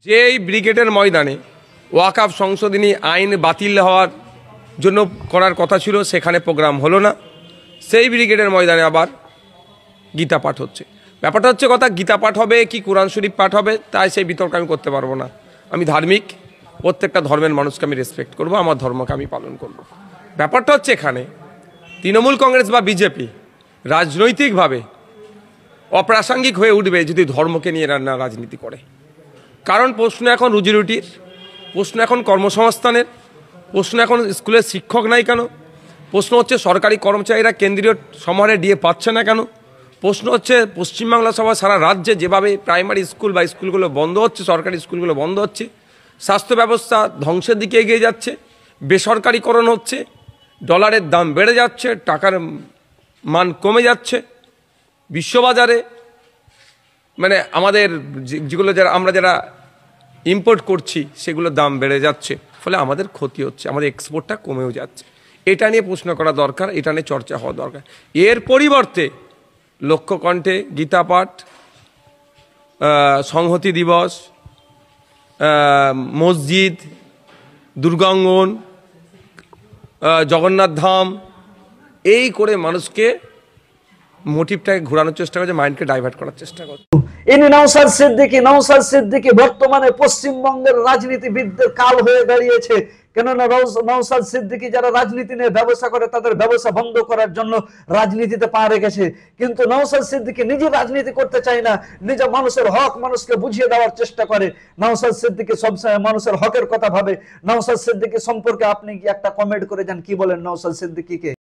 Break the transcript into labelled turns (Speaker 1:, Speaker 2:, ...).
Speaker 1: যে এই ব্রিগেডের ময়দানে ওয়াকফ সংশোধনী আইন বাতিল হওয়ার জন্য করার কথা ছিল, সেখানে প্রোগ্রাম হলো না। সেই ব্রিগেডের ময়দানে আবার গীতা পাঠ হচ্ছে। ব্যাপারটা হচ্ছে কথা, গীতা পাঠ হবে কি কোরআন শরীফ পাঠ হবে, তাই সেই বিতর্ক আমি করতে পারবো না। আমি ধার্মিক, প্রত্যেকটা ধর্মের মানুষকে আমি রেসপেক্ট করব, আমার ধর্মকে আমি পালন করব। ব্যাপারটা হচ্ছে এখানে তৃণমূল কংগ্রেস বা বিজেপি রাজনৈতিকভাবে অপ্রাসঙ্গিক হয়ে উঠবে যদি ধর্মকে নিয়ে রাজনীতি করে। কারণ প্রশ্ন এখন রুজি রুটির, প্রশ্ন এখন কর্মসংস্থানের, প্রশ্ন এখন স্কুলের শিক্ষক নাই কেন, প্রশ্ন হচ্ছে সরকারি কর্মচারীরা কেন্দ্রীয় সমাহারে ডিএ পাচ্ছে না কেন, প্রশ্ন হচ্ছে পশ্চিমবাংলা সহ সারা রাজ্যে যেভাবে প্রাইমারি স্কুল বা স্কুলগুলো বন্ধ হচ্ছে, সরকারি স্কুলগুলো বন্ধ হচ্ছে, স্বাস্থ্য ব্যবস্থা ধ্বংসের দিকে এগিয়ে যাচ্ছে, বেসরকারিকরণ হচ্ছে, ডলারের দাম বেড়ে যাচ্ছে, টাকার মান কমে যাচ্ছে, বিশ্ববাজারে মানে আমাদের যেগুলো আমরা যারা ইম্পোর্ট করছি সেগুলোর দাম বেড়ে যাচ্ছে, ফলে আমাদের ক্ষতি হচ্ছে, আমাদের এক্সপোর্টটা কমেও যাচ্ছে। এটা নিয়ে প্রশ্ন করা দরকার, এটা নিয়ে চর্চা হওয়া দরকার। এর পরিবর্তে লক্ষ্যকণ্ঠে গীতা পাঠ, সংহতি দিবস, মসজিদ, দুর্গাঙ্গন, জগন্নাথ ধাম, এই করে মানুষকে মোটিভটাকে ঘোরানোর চেষ্টা করছে, মাইন্ডকে ডাইভার্ট করার চেষ্টা করছে।
Speaker 2: ইনি নওশাদ সিদ্দিকী বর্তমানে পশ্চিমবঙ্গের রাজনীতিবিদদের কাল হয়ে দাঁড়িয়েছে। কেননা নওশাদ সিদ্দিকী যারা রাজনীতি নিয়ে ব্যবসা করে তাদের ব্যবসা বন্ধ করার জন্য রাজনীতিতে পা রেখেছে, কিন্তু নওশাদ সিদ্দিকী নিজে রাজনীতি করতে চায় না, নিজে মানুষের হক মানুষকে বুঝিয়ে দেওয়ার চেষ্টা করে। নওশাদ সিদ্দিকী সবসময় মানুষের হকের কথা ভাবে। নওশাদ সিদ্দিকী সম্পর্কে আপনি কি একটা কমেন্ট করে যান, কি বলেন নওশাদ সিদ্দিকীকে?